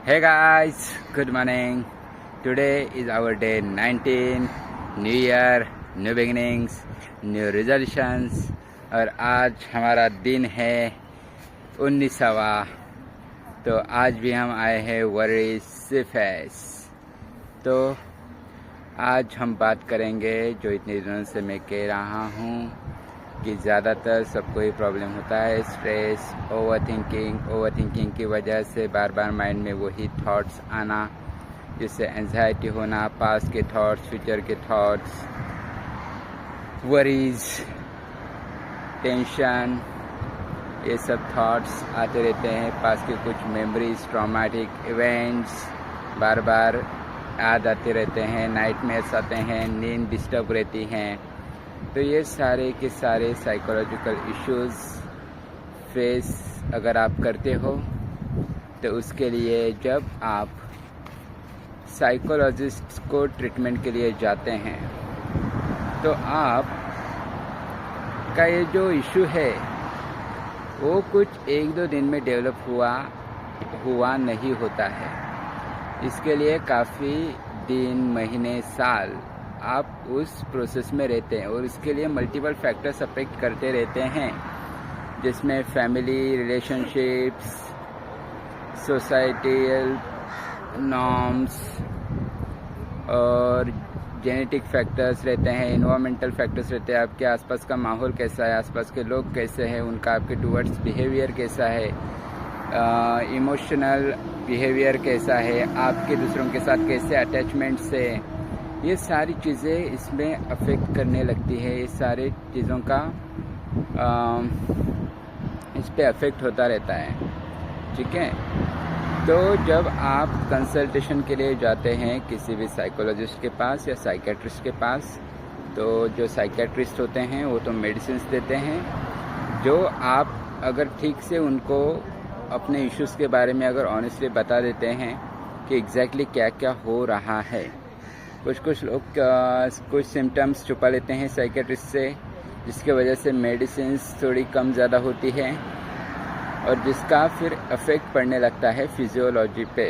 Hey guys, good morning. Today is our day 19. New Year, new beginnings, new resolutions. और आज हमारा दिन है 19वां। तो आज भी हम आए हैं वरी फेस। तो आज हम बात करेंगे जो इतने दिनों से मैं कह रहा हूँ कि ज़्यादातर सबको ही प्रॉब्लम होता है, स्ट्रेस, ओवरथिंकिंग की वजह से बार बार माइंड में वही थॉट्स आना, जिससे एंजाइटी होना, पास्ट के थॉट्स, फ्यूचर के थॉट्स, वरीज, टेंशन, ये सब थॉट्स आते रहते हैं। पास्ट के कुछ मेमोरीज, ट्रॉमेटिक इवेंट्स बार बार याद आते रहते हैं, नाइटमेयर्स आते हैं, नींद डिस्टर्ब रहती हैं। तो ये सारे के सारे साइकोलॉजिकल इश्यूज़ फेस अगर आप करते हो तो उसके लिए जब आप साइकोलॉजिस्ट को ट्रीटमेंट के लिए जाते हैं तो आप का ये जो इशू है वो कुछ 1-2 दिन में डेवलप हुआ नहीं होता है। इसके लिए काफ़ी दिन, महीने, साल आप उस प्रोसेस में रहते हैं और इसके लिए मल्टीपल फैक्टर्स अफेक्ट करते रहते हैं, जिसमें फैमिली, रिलेशनशिप्स, सोसाइटल नॉर्म्स और जेनेटिक फैक्टर्स रहते हैं, इन्वायरमेंटल फैक्टर्स रहते हैं। आपके आसपास का माहौल कैसा है, आसपास के लोग कैसे हैं, उनका आपके टूवर्ड्स बिहेवियर कैसा है, इमोशनल बिहेवियर कैसा है, आपके दूसरों के साथ कैसे अटैचमेंट्स है, ये सारी चीज़ें इसमें अफेक्ट करने लगती है। ये सारे चीज़ों का इस पे अफेक्ट होता रहता है, ठीक है। तो जब आप कंसल्टेशन के लिए जाते हैं किसी भी साइकोलॉजिस्ट के पास या साइकेट्रिस्ट के पास, तो जो साइकेट्रिस्ट होते हैं वो तो मेडिसिन्स देते हैं, जो आप अगर ठीक से उनको अपने इश्यूज़ के बारे में अगर ऑनेस्टली बता देते हैं कि एग्जैक्टली क्या क्या हो रहा है। कुछ लोग कुछ सिम्टम्स छुपा लेते हैं साइकेट्रिस्ट से, जिसके वजह से मेडिसिन्स थोड़ी कम ज़्यादा होती है और जिसका फिर इफ़ेक्ट पड़ने लगता है फिजियोलॉजी पे।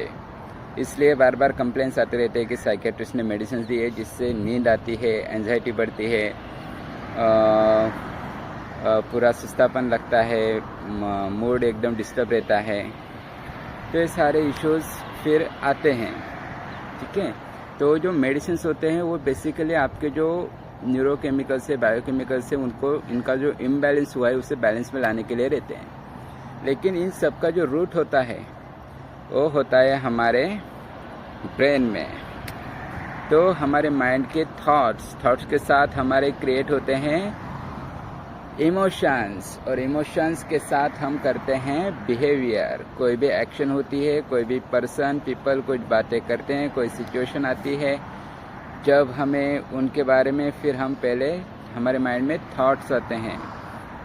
इसलिए बार बार कंप्लेंट्स आते रहते हैं कि साइकेट्रिस्ट ने मेडिसिन दी है जिससे नींद आती है, एंजाइटी बढ़ती है, पूरा सुस्तापन लगता है, मूड एकदम डिस्टर्ब रहता है। तो ये सारे इश्यूज़ फिर आते हैं, ठीक है। तो जो मेडिसिन्स होते हैं वो बेसिकली आपके जो न्यूरोकेमिकल से, बायोकेमिकल से इनका जो इम्बैलेंस हुआ है उसे बैलेंस में लाने के लिए रहते हैं। लेकिन इन सब का जो रूट होता है वो होता है हमारे ब्रेन में। तो हमारे माइंड के थॉट्स के साथ हमारे क्रिएट होते हैं इमोशंस, और इमोशंस के साथ हम करते हैं बिहेवियर। कोई भी एक्शन होती है, कोई भी पीपल कुछ बातें करते हैं, कोई सिचुएशन आती है, जब हमें उनके बारे में फिर हम पहले हमारे माइंड में थॉट्स आते हैं,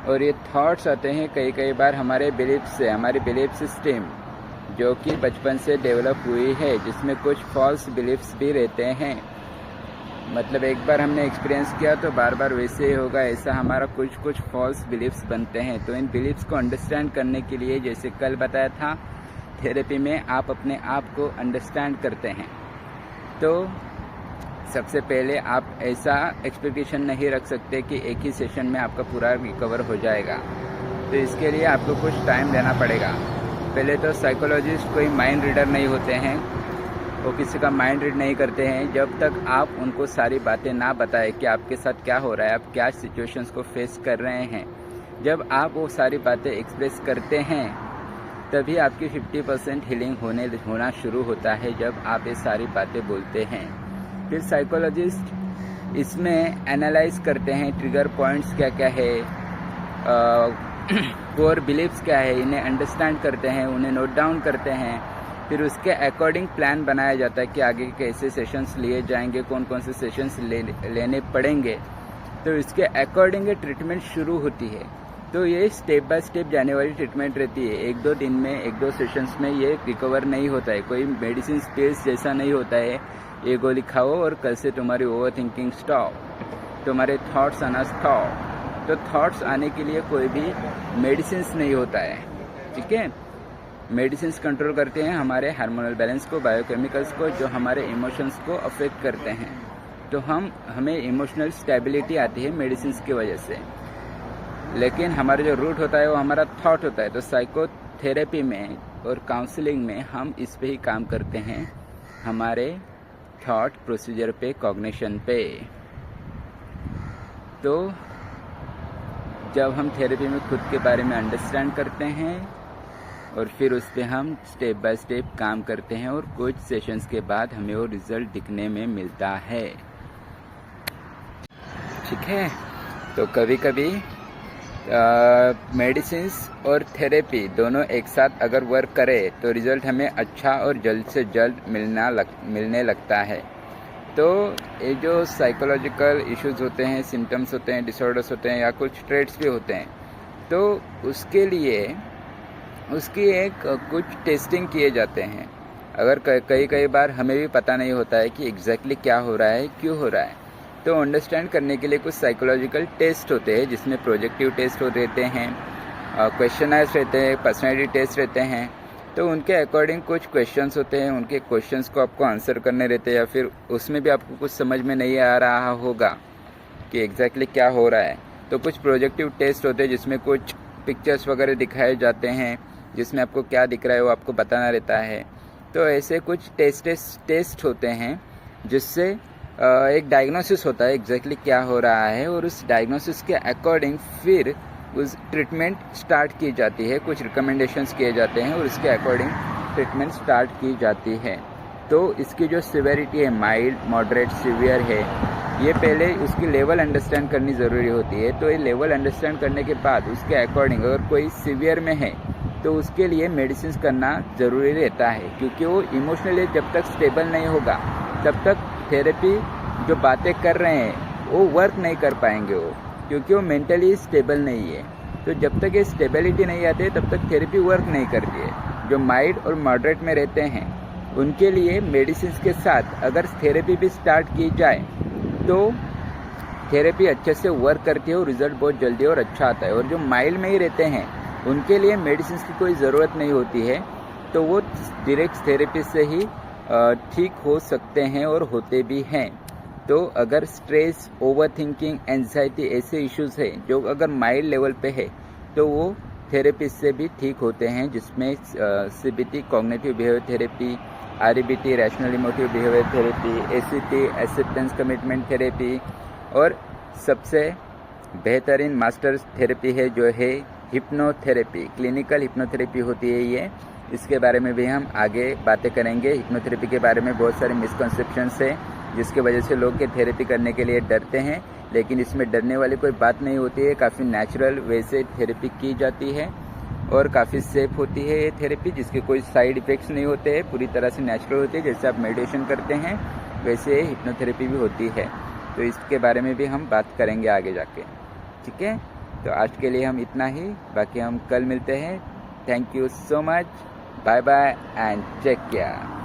और ये थॉट्स आते हैं कई बार हमारे बिलीफ से, हमारी बिलीफ सिस्टम जो कि बचपन से डेवलप हुई है, जिसमें कुछ फॉल्स बिलीफ्स भी रहते हैं। मतलब एक बार हमने एक्सपीरियंस किया तो बार बार वैसे ही होगा, ऐसा हमारा कुछ फॉल्स बिलीफ्स बनते हैं। तो इन बिलीफ्स को अंडरस्टैंड करने के लिए, जैसे कल बताया था, थेरेपी में आप अपने आप को अंडरस्टैंड करते हैं। तो सबसे पहले आप ऐसा एक्सपेक्टेशन नहीं रख सकते कि एक ही सेशन में आपका पूरा रिकवर हो जाएगा। तो इसके लिए आपको कुछ टाइम देना पड़ेगा। पहले तो साइकोलॉजिस्ट कोई माइंड रीडर नहीं होते हैं, वो किसी का माइंड रीड नहीं करते हैं। जब तक आप उनको सारी बातें ना बताएं कि आपके साथ क्या हो रहा है, आप क्या सिचुएशंस को फेस कर रहे हैं, जब आप वो सारी बातें एक्सप्रेस करते हैं तभी आपकी 50% हीलिंग होना शुरू होता है, जब आप ये सारी बातें बोलते हैं। फिर साइकोलॉजिस्ट इसमें एनालाइज करते हैं ट्रिगर पॉइंट्स क्या क्या है, कोर बिलीव्स क्या है, इन्हें अंडरस्टैंड करते हैं, उन्हें नोट डाउन करते हैं। फिर उसके अकॉर्डिंग प्लान बनाया जाता है कि आगे कैसे सेशंस लिए जाएंगे, कौन कौन से सेशंस लेने पड़ेंगे। तो इसके अकॉर्डिंग ट्रीटमेंट शुरू होती है। तो ये स्टेप बाय स्टेप जाने वाली ट्रीटमेंट रहती है। 1-2 दिन में, 1-2 सेशंस में ये रिकवर नहीं होता है। कोई मेडिसिन स्पेस जैसा नहीं होता है, ये गोली खाओ और कल से तुम्हारी ओवरथिंकिंग स्टॉप, तुम्हारे थॉट्स आना स्टॉप। तो थॉट्स आने के लिए कोई भी मेडिसिन नहीं होता है, ठीक है। मेडिसिन्स कंट्रोल करते हैं हमारे हार्मोनल बैलेंस को, बायोकेमिकल्स को, जो हमारे इमोशंस को अफेक्ट करते हैं। तो हमें इमोशनल स्टेबिलिटी आती है मेडिसिन्स की वजह से। लेकिन हमारा जो रूट होता है वो हमारा थॉट होता है। तो साइकोथेरेपी में और काउंसलिंग में हम इस पे ही काम करते हैं, हमारे थॉट प्रोसीजर पे, कॉग्निशन पे। तो जब हम थेरेपी में खुद के बारे में अंडरस्टैंड करते हैं और फिर उस पर हम स्टेप बाय स्टेप काम करते हैं और कुछ सेशंस के बाद हमें वो रिज़ल्ट दिखने में मिलता है। ठीक है, तो कभी कभी मेडिसिन्स और थेरेपी दोनों एक साथ अगर वर्क करे तो रिज़ल्ट हमें अच्छा और जल्द से जल्द मिलने लगता है। तो ये जो साइकोलॉजिकल इश्यूज होते हैं, सिम्टम्स होते हैं, डिसऑर्डर्स होते हैं या कुछ ट्रेड्स भी होते हैं, तो उसके लिए उसकी कुछ टेस्टिंग किए जाते हैं। अगर कई बार हमें भी पता नहीं होता है कि एग्जैक्टली क्या हो रहा है, क्यों हो रहा है, तो अंडरस्टैंड करने के लिए कुछ साइकोलॉजिकल टेस्ट होते हैं, जिसमें प्रोजेक्टिव टेस्ट रहते हैं, क्वेश्चनर्स रहते हैं, पर्सनैलिटी टेस्ट रहते हैं। तो उनके अकॉर्डिंग कुछ क्वेश्चंस होते हैं, उनके क्वेश्चंस को आपको आंसर करने रहते हैं, या फिर उसमें भी आपको कुछ समझ में नहीं आ रहा होगा कि एग्जैक्टली क्या हो रहा है, तो कुछ प्रोजेक्टिव टेस्ट होते हैं जिसमें कुछ पिक्चर्स वगैरह दिखाए जाते हैं, जिसमें आपको क्या दिख रहा है वो आपको बताना रहता है। तो ऐसे कुछ टेस्ट होते हैं जिससे एक डायग्नोसिस होता है एग्जैक्टली क्या हो रहा है, और उस डायग्नोसिस के अकॉर्डिंग फिर उस ट्रीटमेंट स्टार्ट की जाती है, कुछ रिकमेंडेशंस किए जाते हैं और उसके अकॉर्डिंग ट्रीटमेंट स्टार्ट की जाती है। तो इसकी जो सिवियरिटी है, माइल्ड, मॉडरेट, सीवियर है, ये पहले उसकी लेवल अंडरस्टैंड करनी ज़रूरी होती है। तो ये लेवल अंडरस्टैंड करने के बाद उसके अकॉर्डिंग अगर कोई सीवियर में है तो उसके लिए मेडिसिन करना ज़रूरी रहता है, क्योंकि वो इमोशनली जब तक स्टेबल नहीं होगा तब तक थेरेपी जो बातें कर रहे हैं वो वर्क नहीं कर पाएंगे वो, क्योंकि वो मेंटली स्टेबल नहीं है। तो जब तक ये स्टेबिलिटी नहीं आती है तब तक थेरेपी वर्क नहीं करती है। जो माइल्ड और मॉडरेट में रहते हैं उनके लिए मेडिसिन के साथ अगर थेरेपी भी स्टार्ट की जाए तो थेरेपी अच्छे से वर्क करती है और रिजल्ट बहुत जल्दी और अच्छा आता है। और जो माइल्ड में ही रहते हैं उनके लिए मेडिसिन की कोई ज़रूरत नहीं होती है, तो वो डायरेक्ट थेरेपी से ही ठीक हो सकते हैं और होते भी हैं। तो अगर स्ट्रेस, ओवर थिंकिंग, एंजाइटी ऐसे इश्यूज है जो अगर माइल्ड लेवल पे है तो वो थेरेपी से भी ठीक होते हैं, जिसमें CBT, cognitive behaviour therapy, REBT, rational emotive behaviour therapy, ACT, acceptance commitment therapy, और सबसे बेहतरीन मास्टर थेरेपी है जो है हिप्नोथेरेपी। क्लिनिकल हिप्नोथेरेपी होती है ये, इसके बारे में भी हम आगे बातें करेंगे। हिप्नोथेरेपी के बारे में बहुत सारे मिसकंसेप्शंस है जिसके वजह से लोग के थेरेपी करने के लिए डरते हैं, लेकिन इसमें डरने वाली कोई बात नहीं होती है। काफ़ी नेचुरल वे से थेरेपी की जाती है और काफ़ी सेफ होती है ये थेरेपी, जिसके कोई साइड इफ़ेक्ट्स नहीं होते हैं, पूरी तरह से नेचुरल होती है। जैसे आप मेडिटेशन करते हैं वैसे हिप्नोथेरेपी भी होती है। तो इसके बारे में भी हम बात करेंगे आगे जाके। ठीक है, तो आज के लिए हम इतना ही, बाकी हम कल मिलते हैं। Thank you so much, bye bye and take care.